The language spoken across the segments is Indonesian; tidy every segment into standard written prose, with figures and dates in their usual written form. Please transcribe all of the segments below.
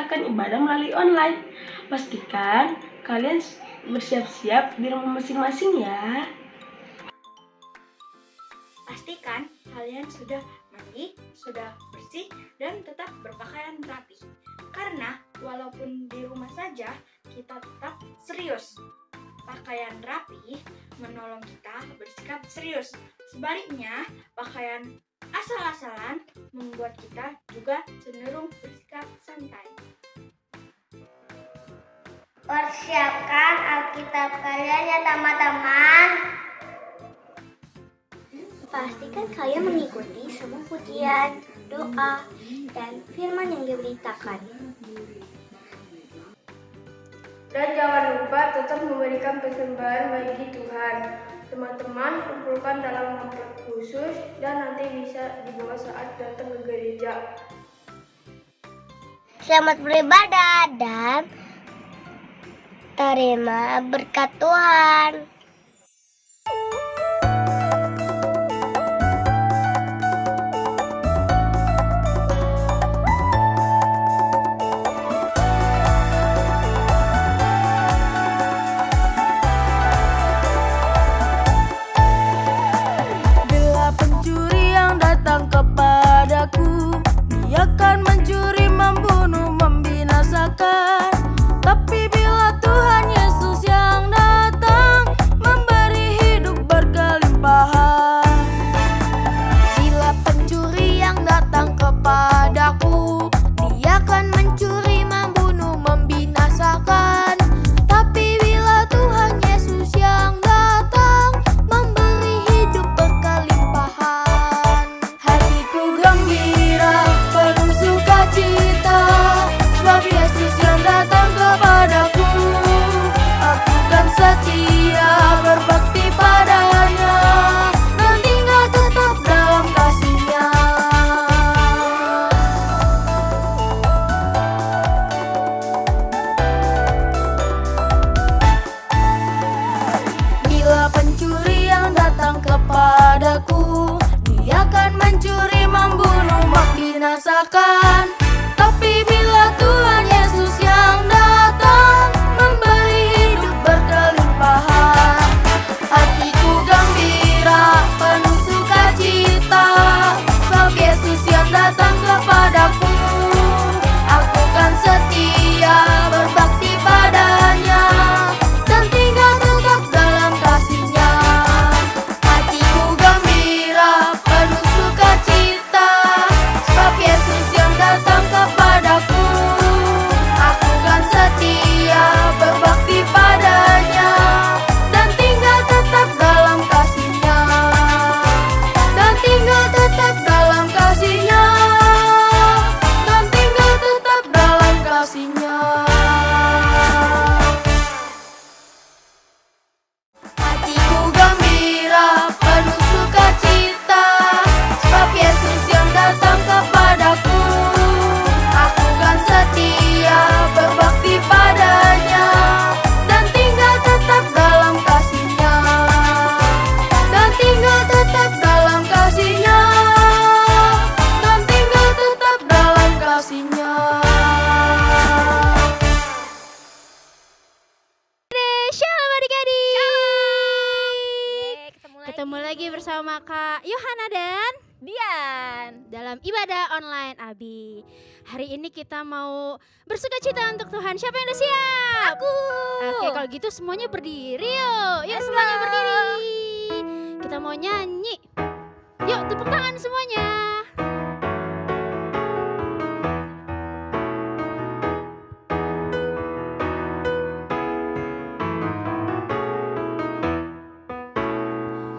melaksanakan ibadah melalui online. Pastikan kalian bersiap-siap di rumah masing-masing ya. Pastikan kalian sudah mandi, sudah bersih, dan tetap berpakaian rapi. Karena walaupun di rumah saja, kita tetap serius. Pakaian rapi menolong kita bersikap serius. Sebaliknya, pakaian asal-asalan membuat kita juga cenderung bersikap santai. Persiapkan Alkitab kalian ya teman-teman. Pastikan kalian mengikuti semua pujian, doa, dan firman yang diberitakan. Dan jangan lupa tetap memberikan persembahan bagi Tuhan. Teman-teman kumpulkan dalam amplop khusus dan nanti bisa dibawa saat datang ke gereja. Selamat beribadah dan terima berkat Tuhan. Bila pencuri yang datang kepadaku, dia akan mencuri, membunuh, membinasakan. Tapi bila Tuhan Yesus yang datang, memberi hidup berkelimpahan. Bila pencuri yang datang kepadaku, dia akan mencuri, membunuh, membinasakan. Tapi bila Tuhan Yesus yang datang, memberi hidup berkelimpahan. Hatiku gembira, penuh sukacita, sebab Yesus yang datang kepadaku. Aku kan setia berbakti padanya, dan tinggal tetap dalam kasih-Nya. Bila pencuri yang datang kepadaku, dia akan mencuri, membunuh, membinasakan. Tapi bila Tuhan Yesus yang datang, memberi hidup berkelimpahan. Hatiku gembira, penuh sukacita, sebab Yesus yang datang kepadaku. Aku kan setia berbakti padanya, dan tinggal tetap dalam kasih-Nya. Hatiku gembira, penuh sukacita, sebab Yesus yang datang kepadaku. Aku kan setia berbakti padanya, dan tinggal tetap dalam kasih-Nya. Dan tinggal tetap dalam kasih-Nya. Dan tinggal tetap dalam kasih-Nya. Hatiku gembira, penuh sukacita, sebab Yesus yang datang kepadaku. Aku kan setia berbakti padanya, dan tinggal tetap dalam kasih-Nya. Dan tinggal tetap dalam kasih-Nya. Dan tinggal tetap dalam kasih-Nya. Shalom adik-adik. Ketemu lagi bersama Kak Yohana dan Dian dalam ibadah online Abi. Hari ini kita mau bersukacita untuk Tuhan. Siapa yang udah siap? Aku. Oke, kalau gitu semuanya berdiri yuk. Yuk semuanya berdiri. Kita mau nyanyi. Yuk tepuk tangan semuanya.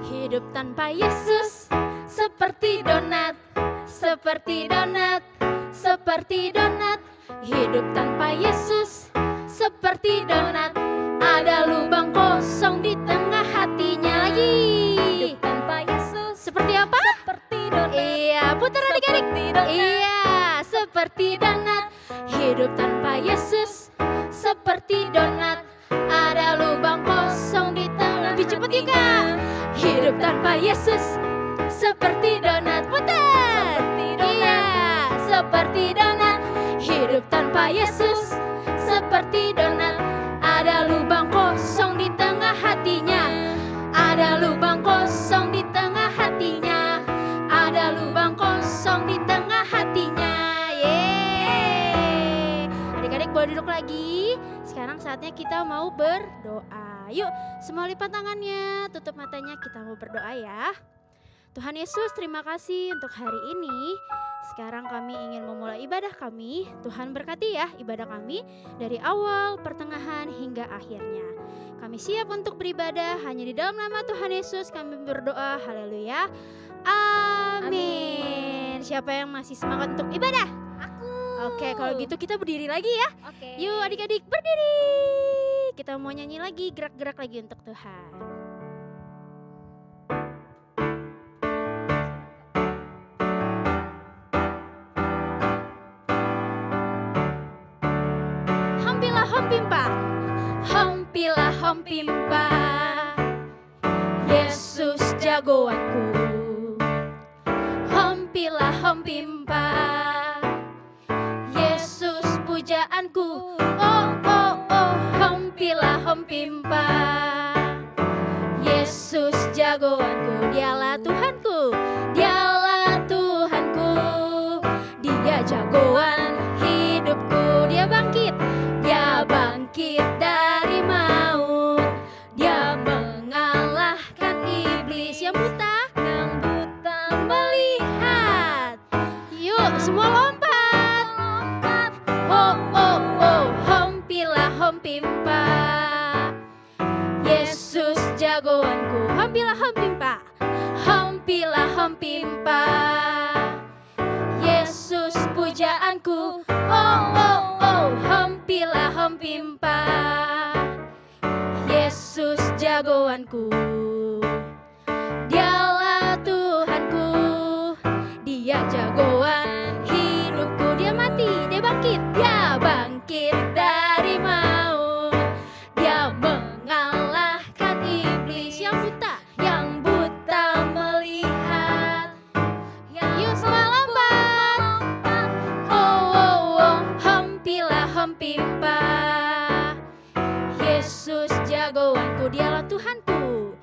Hidup tanpa Yesus seperti donat, seperti donat, seperti donat. Hidup tanpa Yesus seperti donat, ada lubang kosong di tengah hatinya lagi. Hidup tanpa Yesus seperti apa? Seperti donat. Iya, putar adik-adik. Iya, seperti donat. Hidup tanpa Yesus seperti donat, ada lubang kosong di tengah. Lebih cepat ya Kak. Hidup tanpa Yesus seperti donat. Putar. Seperti donat. Iya, seperti donat. Hidup tanpa Yesus seperti donat. Ada lubang kosong di tengah hatinya. Ada lubang kosong di tengah hatinya. Ada lubang kosong di tengah hatinya. Yeay. Adik-adik boleh duduk lagi. Sekarang saatnya kita mau berdoa. Yuk, semua lipat tangannya, tutup matanya, kita mau berdoa ya. Tuhan Yesus, terima kasih untuk hari ini. Sekarang kami ingin memulai ibadah kami. Tuhan berkati ya ibadah kami dari awal, pertengahan, hingga akhirnya. Kami siap untuk beribadah hanya di dalam nama Tuhan Yesus kami berdoa. Haleluya. Amin. Siapa yang masih semangat untuk ibadah? Aku. Oke, kalau gitu kita berdiri lagi ya. Oke. Yuk adik-adik berdiri. Kita mau nyanyi lagi, gerak-gerak lagi untuk Tuhan. Hompilah hompimpa, hompilah hompimpa, Yesus jagoanku. Hompilah hompimpa, Yesus pujaanku. Oh oh oh, hompilah hompimpa, Yesus jagoanku. Dialah Tuhanku, dialah Tuhanku. Dia jagoan hidupku. Dia bangkit, dia bangkit dari maut. Dia mengalahkan iblis yang buta melihat. Yuk semua lompat. Oh oh oh, hompilah hompimpa, Yesus jagoanku. Hompilah hompimpa, hompilah hompimpa, Yesus pujaanku. Oh oh oh, hompilah hompimpa, Yesus jagoanku. Dialah Tuhanku, dia jagoan hidupku. Dia mati, dia bangkit, dia bangkit dari maut. Dia mengalahkan iblis yang buta melihat. Yuk semua lompat. Oh oh oh, hompilah hompimpa, Yesus jagoanku. Dialah Tuhanku,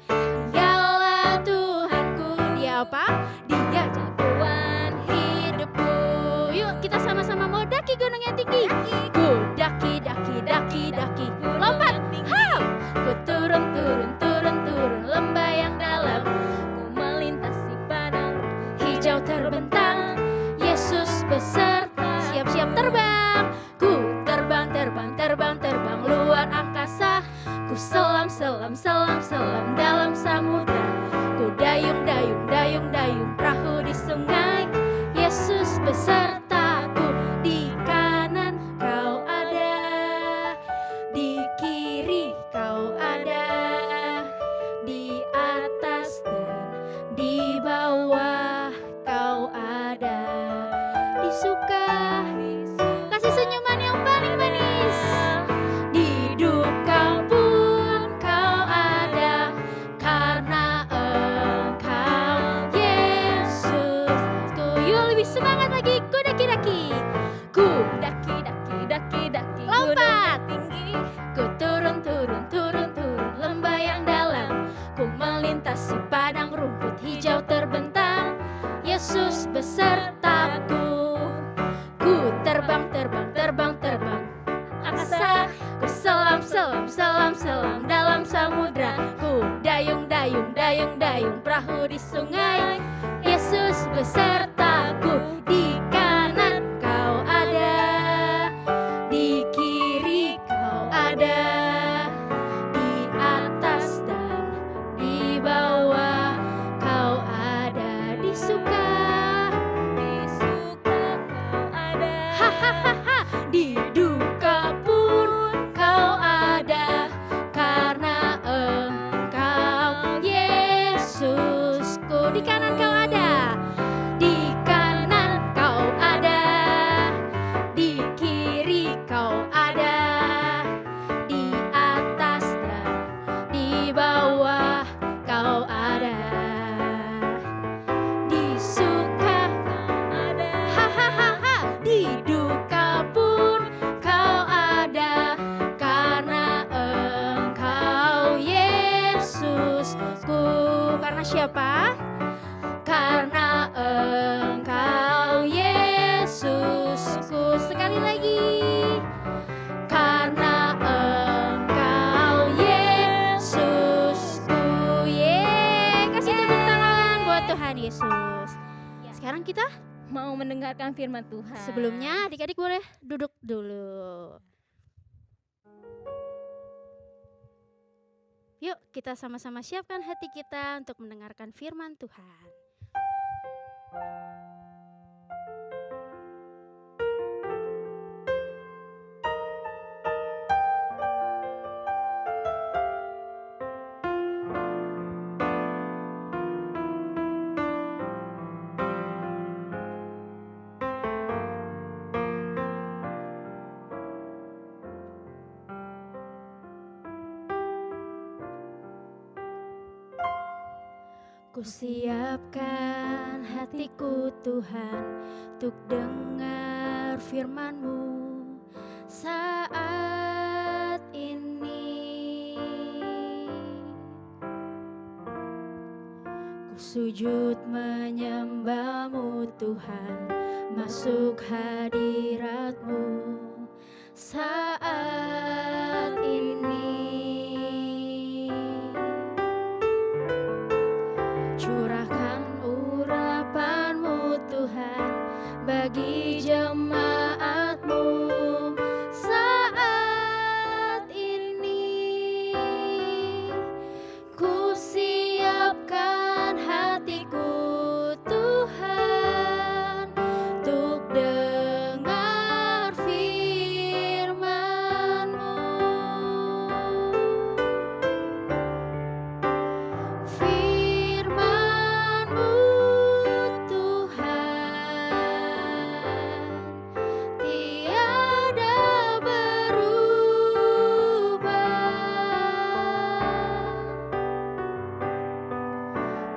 dialah Tuhanku. Dia apa? Dia jagoan hidupku. Yuk kita sama-sama mau daki gunung yang tinggi. Ku daki daki daki daki, lompat. Hap. Ku turun turun turun turun lembah yang dalam. Ku melintasi padang hijau terbentang. Yesus beserta, siap-siap terbang. Ku terbang terbang terbang terbang luar angkasa. Ku selam selam selam selam dalam samudra. Ku dayung dayung dayung dayung perahu di sungai. Yesus besertaku. Di kanan kau ada, di kiri kau ada, di atas dan di bawah kau ada. Di suka kasih senyuman yang paling manis. Di duka pun kau ada, karena Engkau Yesus. Yuk lebih semangat lagi. Ku daki daki, ku daki daki daki daki, lompat tinggi. Ku turun turun turun turun lembah yang dalam. Ku melintasi padang rumput hijau terbentang. Yesus besertaku. Ku terbang terbang terbang terbang angkasa. Ku selam selam selam selam dalam samudra. Ku dayung dayung dayung dayung perahu di sungai. Yesus besertaku. Di kanan kau ada, di kiri kau ada, di atas dan di bawah kau ada. Di suka kau ada, hahaha. Di duka pun kau ada, karena Engkau Yesusku. Di kanan kau ada, di kanan siapa? Karena Engkau Yesusku. Sekali lagi. Karena Engkau Yesusku. Kasih tepuk tangan buat Tuhan Yesus. Sekarang kita mau mendengarkan firman Tuhan. sebelumnya adik-adik boleh duduk dulu. Yuk kita sama-sama siapkan hati kita untuk mendengarkan firman Tuhan. Kusiapkan hatiku Tuhan untuk dengar firman-Mu saat ini. Ku sujud menyembah-Mu Tuhan, masuk hadirat-Mu saat ini. Curahkan urapan-Mu Tuhan bagi jemaat-Mu saat ini. Ku siapkan hatiku Tuhan untuk dengar firman-Mu. Firman-Mu Tuhan tiada berubah.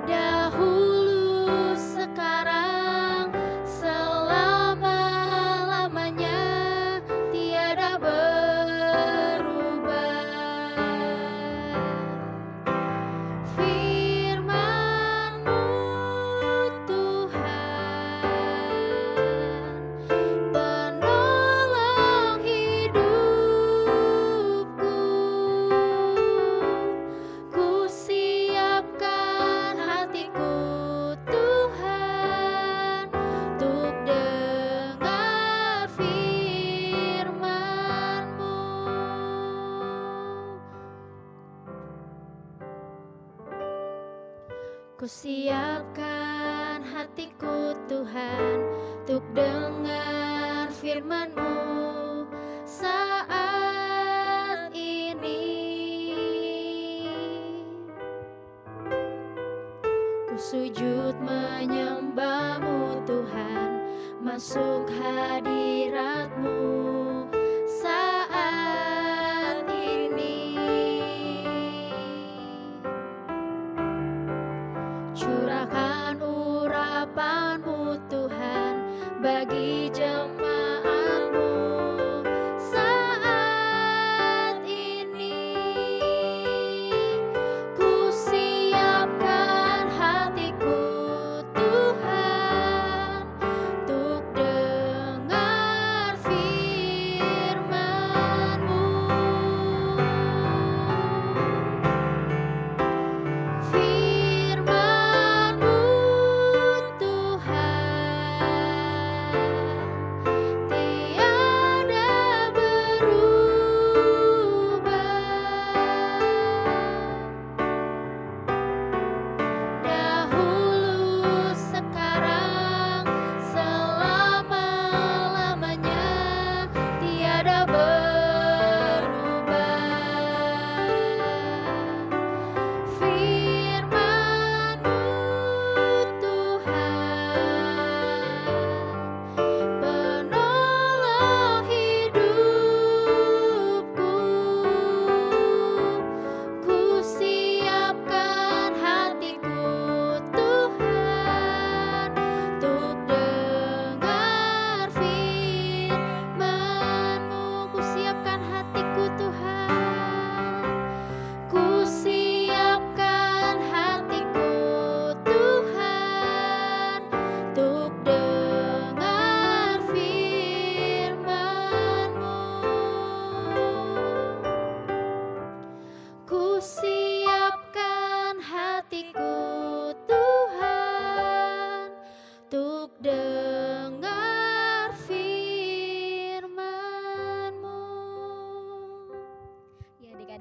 Dahulu, sekarang, selama-lamanya tiada berubah. Firman-Mu Tuhan penolong hidupku. Ku siapkan hatiku Tuhan untuk dengar firman-Mu. Ku siapkan hatiku Tuhan untuk dengar firman-Mu saat ini. Ku sujud menyembah-Mu Tuhan, masuk hadirat-Mu saat ini. Curahkan urapan-Mu Tuhan bagi jemaat-Mu saat ini. Ku siapkan hatiku Tuhan untuk dengar firman-Mu. Firman-Mu Tuhan tiada berubah. Dahulu, sekarang, selama-lamanya tiada berubah. Firman-Mu Tuhan penolong hidupku. Ku siapkan hatiku Tuhan untuk dengar firman-Mu. Ku siapkan hatiku Tuhan. Ku siapkan hatiku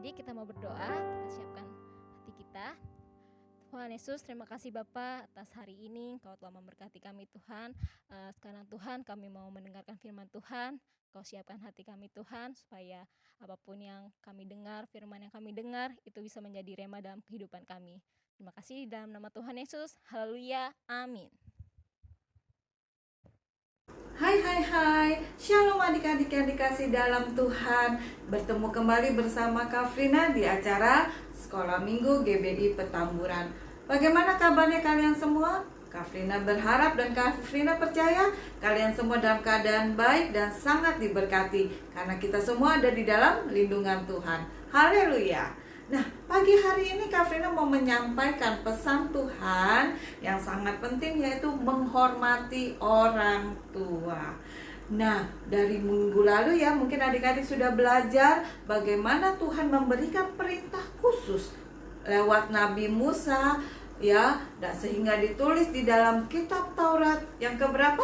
adik-adik kita mau berdoa, kita siapkan hati kita. Tuhan Yesus, terima kasih Bapa atas hari ini, Kau telah memberkati kami Tuhan. Sekarang Tuhan kami mau mendengarkan firman Tuhan, Kau siapkan hati kami Tuhan, supaya apapun yang kami dengar, firman yang kami dengar, itu bisa menjadi rema dalam kehidupan kami. Terima kasih dalam nama Tuhan Yesus, haleluya, amin. Hai, Shalom adik-adik yang dikasih dalam Tuhan. Bertemu kembali bersama Kafrina di acara Sekolah Minggu GBI Petamburan. Bagaimana kabarnya kalian semua? Kafrina berharap dan Kafrina percaya kalian semua dalam keadaan baik dan sangat diberkati, karena kita semua ada di dalam lindungan Tuhan. Haleluya. Nah, pagi hari ini Kafrina mau menyampaikan pesan Tuhan yang sangat penting, yaitu menghormati orang tua. Nah, dari minggu lalu ya, mungkin adik-adik sudah belajar bagaimana Tuhan memberikan perintah khusus lewat Nabi Musa ya, dan sehingga ditulis di dalam kitab Taurat yang keberapa?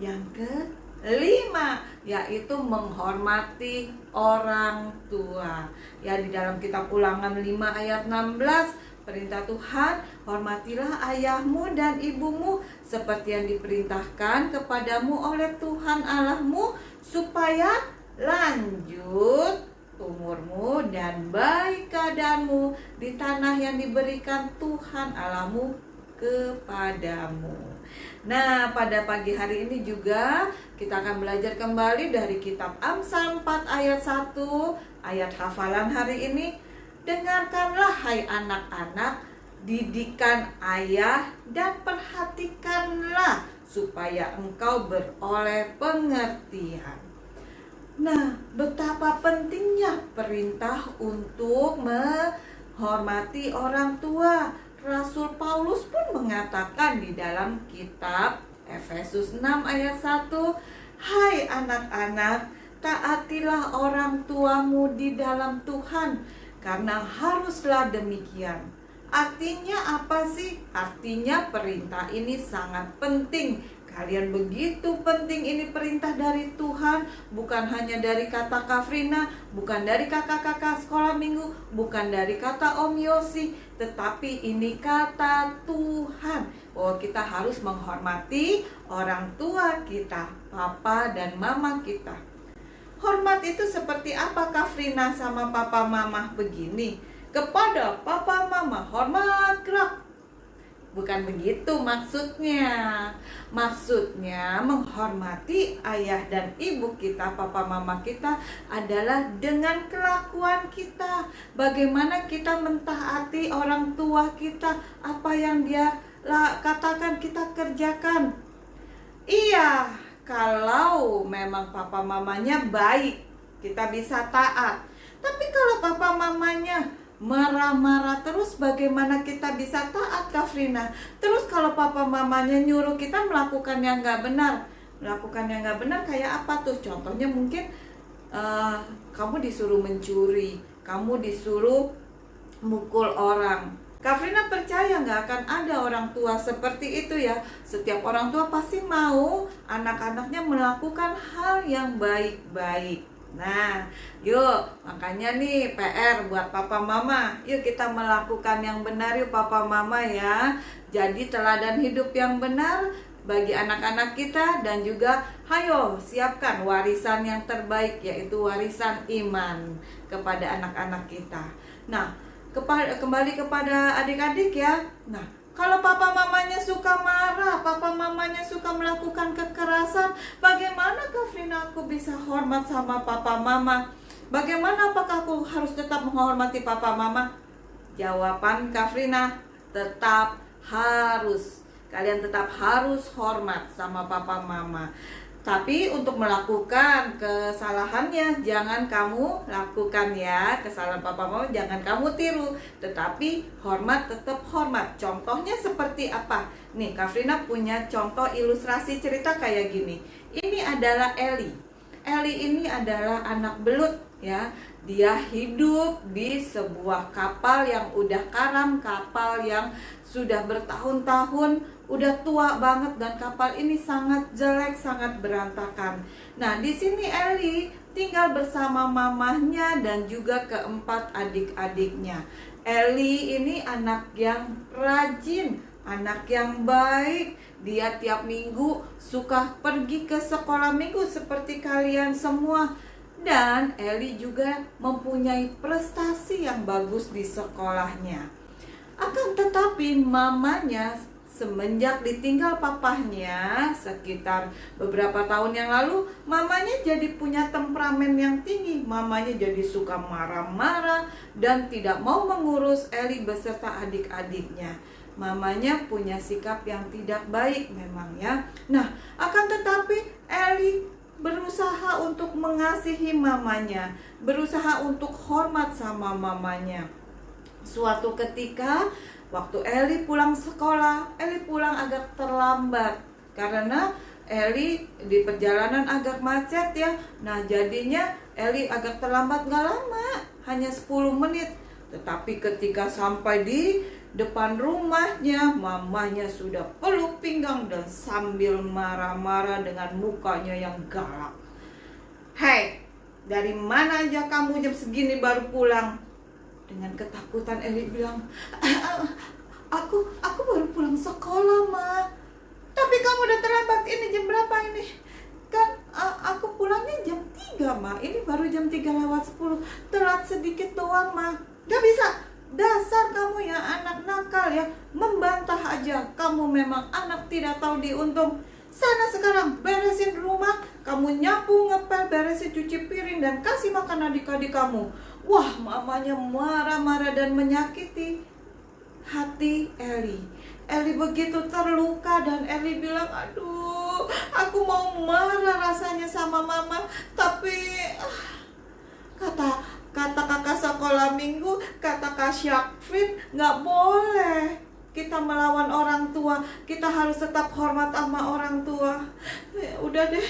Yang ke-5, yaitu menghormati orang tua. Ya, di dalam kitab Ulangan 5 ayat 16, perintah Tuhan, hormatilah ayahmu dan ibumu seperti yang diperintahkan kepadamu oleh Tuhan Allahmu, supaya lanjut umurmu dan baik keadaanmu di tanah yang diberikan Tuhan Allahmu kepadamu. Nah, pada pagi hari ini juga kita akan belajar kembali dari kitab Amsal 4 ayat 1, ayat hafalan hari ini. Dengarkanlah hai anak-anak didikan ayah dan perhatikanlah supaya engkau beroleh pengertian. Nah, betapa pentingnya perintah untuk menghormati orang tua. Rasul Paulus pun mengatakan di dalam kitab Efesus 6 ayat 1, hai anak-anak, taatilah orang tuamu di dalam Tuhan, karena haruslah demikian. Artinya apa sih? Artinya perintah ini sangat penting. Kalian begitu penting, ini perintah dari Tuhan, bukan hanya dari kata Kafrina, bukan dari kakak-kakak sekolah minggu, bukan dari kata Om Yosi, tetapi ini kata Tuhan, bahwa kita harus menghormati orang tua kita, papa dan mama kita. Hormat itu seperti apa Kafrina sama papa mama? Begini, kepada papa mama hormat gerak. Bukan begitu maksudnya. Maksudnya menghormati ayah dan ibu kita, papa mama kita adalah dengan kelakuan kita. Bagaimana kita mentaati orang tua kita, apa yang dia katakan kita kerjakan. Iya, kalau memang papa mamanya baik, kita bisa taat. Tapi kalau papa mamanya marah-marah terus, bagaimana kita bisa taat, Kafrina? Terus kalau papa mamanya nyuruh kita melakukan yang nggak benar, melakukan yang nggak benar kayak apa tuh? Contohnya mungkin kamu disuruh mencuri, kamu disuruh mukul orang. Kafrina percaya nggak akan ada orang tua seperti itu ya. Setiap orang tua pasti mau anak-anaknya melakukan hal yang baik-baik. Nah, yuk, makanya nih PR buat papa mama. Yuk kita melakukan yang benar yuk papa mama ya. Jadi teladan hidup yang benar bagi anak-anak kita, dan juga hayo siapkan warisan yang terbaik, yaitu warisan iman kepada anak-anak kita. Nah, kembali kepada adik-adik ya. Nah, kalau papa mamanya suka marah, papa mamanya suka melakukan kekerasan, bagaimana Kafrina aku bisa hormat sama papa mama? Bagaimana, apakah aku harus tetap menghormati papa mama? Jawaban Kafrina, tetap harus. Kalian tetap harus hormat sama papa mama. Tapi untuk melakukan kesalahannya jangan kamu lakukan ya. Kesalahan papa mama jangan kamu tiru, tetapi hormat, tetap hormat. Contohnya seperti apa? Nih, Kafrina punya contoh ilustrasi cerita kayak gini. Ini adalah Eli. Eli ini adalah anak belut ya. Dia hidup di sebuah kapal yang udah karam, kapal yang sudah bertahun-tahun, udah tua banget, dan kapal ini sangat jelek, sangat berantakan. Nah, di sini Eli tinggal bersama mamahnya dan juga keempat adik-adiknya. Eli ini anak yang rajin, anak yang baik. Dia tiap minggu suka pergi ke sekolah minggu seperti kalian semua. Dan Eli juga mempunyai prestasi yang bagus di sekolahnya. Akan tetapi mamanya semenjak ditinggal papahnya sekitar beberapa tahun yang lalu, mamanya jadi punya temperamen yang tinggi. Mamanya jadi suka marah-marah dan tidak mau mengurus Eli beserta adik-adiknya. Mamanya punya sikap yang tidak baik memang ya. Nah, akan tetapi Eli berusaha untuk mengasihi mamanya, berusaha untuk hormat sama mamanya. Suatu ketika waktu Eli pulang sekolah, Eli pulang agak terlambat karena Eli di perjalanan agak macet ya. Nah jadinya Eli agak terlambat, gak lama, hanya 10 menit. Tetapi ketika sampai di depan rumahnya, mamanya sudah peluk pinggang dan sambil marah-marah dengan mukanya yang galak. "Hei, dari mana aja kamu jam segini baru pulang?" Dengan ketakutan Eli bilang, Aku baru pulang sekolah, Ma. Tapi kamu udah terlambat, ini jam berapa ini? Kan aku pulangnya jam 3, Ma. Ini baru jam 3:10. Telat sedikit doang, Ma. Gak bisa. Dasar kamu ya anak nakal ya. Membantah aja. Kamu memang anak tidak tahu diuntung. Sana sekarang beresin rumah. Kamu nyapu, ngepel, beresin cuci piring dan kasih makan adik-adik kamu. Wah, mamanya marah-marah dan menyakiti hati Eli. Eli begitu terluka dan Eli bilang, "Aduh, aku mau marah rasanya sama mama, tapi kata kakak sekolah minggu, kata Kak Syakfin, nggak boleh kita melawan orang tua. Kita harus tetap hormat sama orang tua. Udah deh,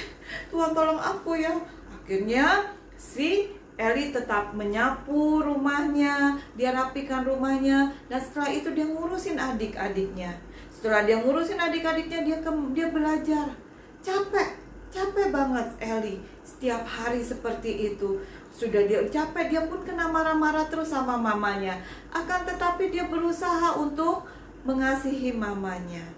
Tuhan tolong aku ya." Akhirnya si Eli tetap menyapu rumahnya, dia rapikan rumahnya, dan setelah itu dia ngurusin adik-adiknya. Setelah dia ngurusin adik-adiknya, dia belajar. Capek banget Eli setiap hari seperti itu. Sudah dia capek, dia pun kena marah-marah terus sama mamanya. Akan tetapi dia berusaha untuk mengasihi mamanya.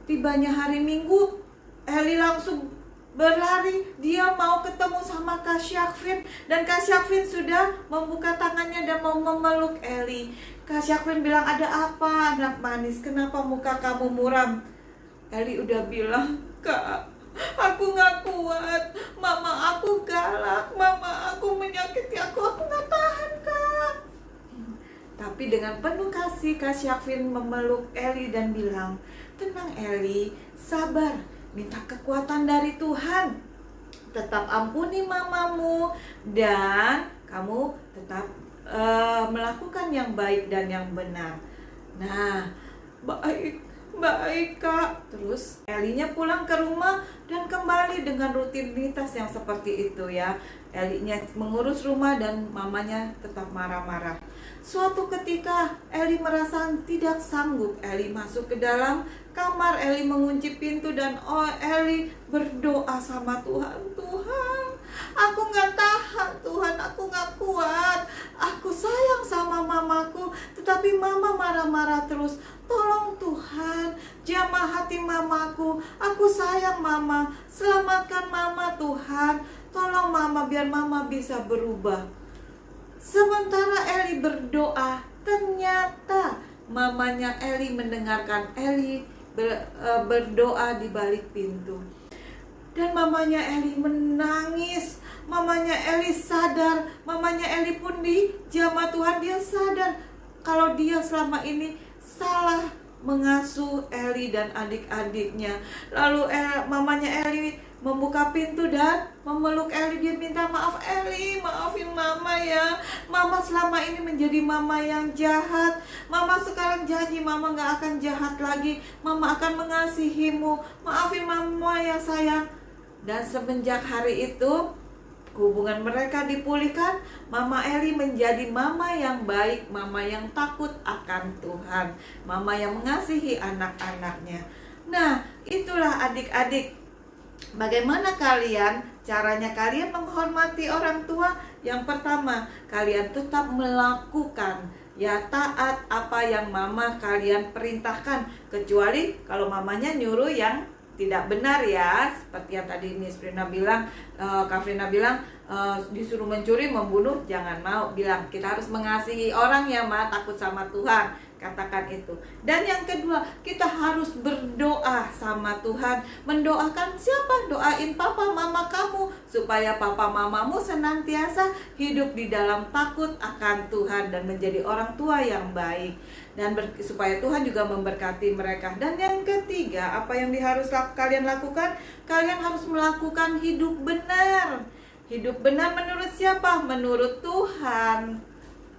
Tibanya hari Minggu, Eli langsung berlari, dia mau ketemu sama Kak Syakfin. Dan Kak Syakfin sudah membuka tangannya dan mau memeluk Eli. Kak Syakfin bilang, "Ada apa anak manis? Kenapa muka kamu muram?" Eli udah bilang, "Kak, aku gak kuat. Mama aku galak, mama aku menyakiti aku gak tahan, Kak." Tapi dengan penuh kasih Kak Syakfin memeluk Eli dan bilang, "Tenang Eli, sabar. Minta kekuatan dari Tuhan. Tetap ampuni mamamu dan kamu tetap melakukan yang baik dan yang benar." Nah, baik Kak. Terus Elinya pulang ke rumah dan kembali dengan rutinitas yang seperti itu ya. Elinya mengurus rumah dan mamanya tetap marah-marah. Suatu ketika Eli merasa tidak sanggup. Eli masuk ke dalam kamar, Eli mengunci pintu dan Eli berdoa sama Tuhan. "Tuhan, aku gak tahan Tuhan, aku gak kuat. Aku sayang sama mamaku, tetapi mama marah-marah terus. Tolong Tuhan, jamah hati mamaku. Aku sayang mama, selamatkan mama Tuhan. Tolong mama biar mama bisa berubah." Sementara Eli berdoa, ternyata mamanya Eli mendengarkan Eli berdoa di balik pintu. Dan mamanya Eli menangis. Mamanya Eli sadar. Mamanya Eli pun di jamah Tuhan, dia sadar kalau dia selama ini salah mengasuh Eli dan adik-adiknya. Lalu mamanya Eli membuka pintu dan memeluk Eli. Dia minta maaf, "Eli, maafin mama ya. Mama selama ini menjadi mama yang jahat. Mama sekarang janji mama gak akan jahat lagi. Mama akan mengasihimu. Maafin mama ya sayang." Dan semenjak hari itu hubungan mereka dipulihkan. Mama Eli menjadi mama yang baik, mama yang takut akan Tuhan, mama yang mengasihi anak-anaknya. Nah, itulah adik-adik. Bagaimana kalian caranya kalian menghormati orang tua? Yang pertama, kalian tetap melakukan, ya, taat apa yang mama kalian perintahkan. Kecuali kalau mamanya nyuruh yang tidak benar, ya. Seperti yang tadi Miss Frina bilang, Kak Frina bilang, disuruh mencuri, membunuh, jangan mau. Bilang, kita harus mengasihi orang ya, Ma, takut sama Tuhan. Katakan itu. Dan yang kedua, kita harus berdoa sama Tuhan. Mendoakan siapa? Doain papa mama kamu, supaya papa mamamu senantiasa hidup di dalam takut akan Tuhan dan menjadi orang tua yang baik. Dan supaya Tuhan juga memberkati mereka. Dan yang ketiga, apa yang kalian lakukan? Kalian harus melakukan hidup benar. Hidup benar menurut siapa? Menurut Tuhan.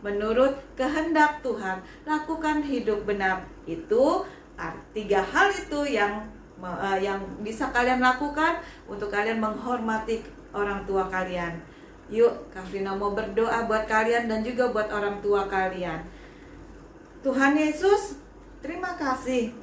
Menurut kehendak Tuhan. Lakukan hidup benar. Itu 3 hal itu yang bisa kalian lakukan untuk kalian menghormati orang tua kalian. Yuk, Kak Frina mau berdoa buat kalian dan juga buat orang tua kalian. Tuhan Yesus, terima kasih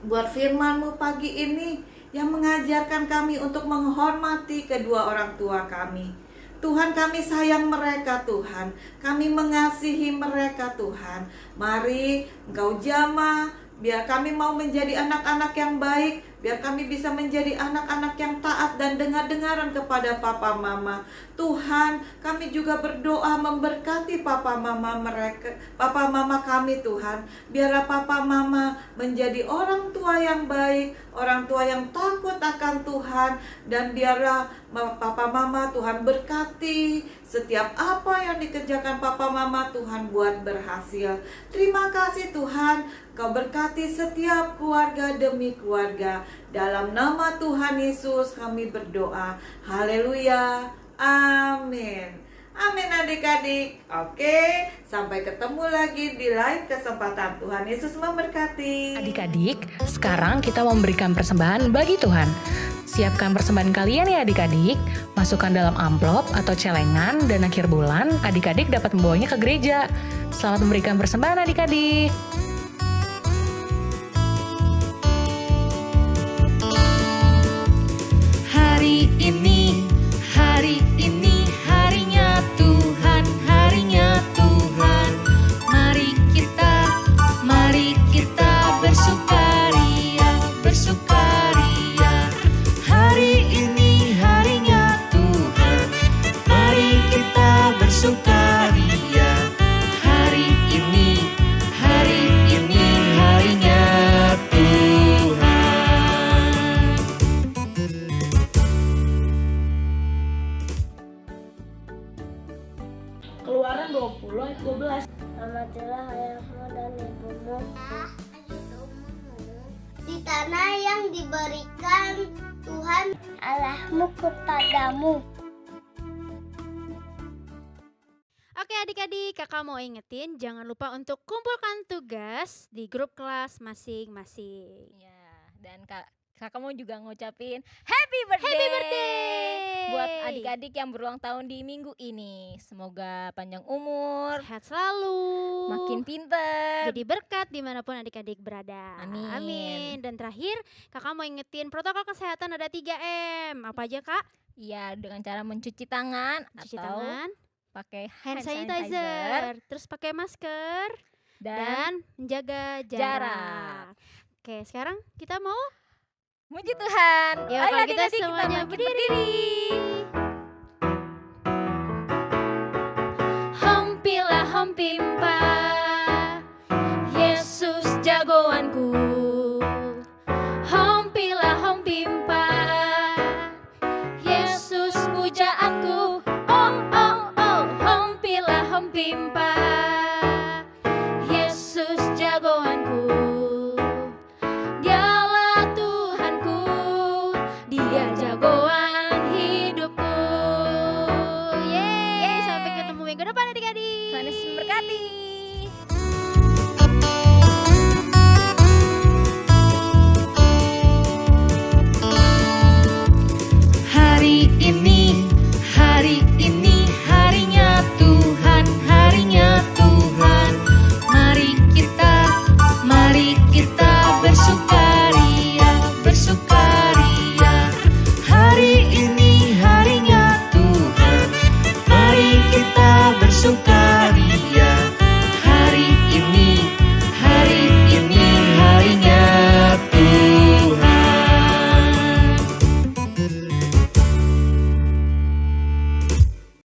buat firman-Mu pagi ini yang mengajarkan kami untuk menghormati kedua orang tua kami. Tuhan, kami sayang mereka, Tuhan. Kami mengasihi mereka, Tuhan. Mari Engkau jamah, biar kami mau menjadi anak-anak yang baik, biar kami bisa menjadi anak-anak yang taat dan dengar-dengaran kepada papa mama. Tuhan, kami juga berdoa memberkati papa mama kami, Tuhan. Biarlah papa mama menjadi orang tua yang baik, orang tua yang takut akan Tuhan, dan biarlah papa mama Tuhan berkati setiap apa yang dikerjakan papa mama, Tuhan buat berhasil. Terima kasih Tuhan, Kau berkati setiap keluarga demi keluarga. Dalam nama Tuhan Yesus kami berdoa. Haleluya. Amin. Amin adik-adik. Oke, sampai ketemu lagi di lain kesempatan. Tuhan Yesus memberkati. Adik-adik, sekarang kita memberikan persembahan bagi Tuhan. Siapkan persembahan kalian ya adik-adik. Masukkan dalam amplop atau celengan, dan akhir bulan adik-adik dapat membawanya ke gereja. Selamat memberikan persembahan adik-adik. Hari ini harinya Tuhan, harinya Tuhan. Mari kita bersukaria, bersukaria. Hari ini harinya Tuhan, mari kita bersukaria. Hari ini harinya Tuhan. Keluaran 20 ayat 12. Hormatilah ayahmu dan ibumu di tanah yang diberikan Tuhan Allahmu kepadamu. Oke adik-adik, kakak mau ingetin jangan lupa untuk kumpulkan tugas di grup kelas masing-masing. Ya, dan kakak mau juga ngucapin happy birthday buat adik-adik yang berulang tahun di minggu ini. Semoga panjang umur, Sehat selalu, makin pintar, jadi berkat dimanapun adik-adik berada. Amin. Amin. Dan terakhir, kakak mau ingetin protokol kesehatan ada 3M. Apa aja kak? ya dengan cara mencuci tangan Cuci atau tangan, pakai hand sanitizer, terus pakai masker, dan menjaga jarak. Oke, sekarang kita mau muji Tuhan. ya Ayo kalau kita adik-adik, semuanya makin berdiri. Hompilah hompimpa, Yesus jagoanku. Hompilah hompimpa, Yesus pujaanku. Oh oh oh, hompilah hompimpa, Yesus jagoanku. Dialah Tuhanku, Dia jagoan hidupku. Yeay, sampai ketemu minggu depan adik-adik. Tuhan Yesus memberkati.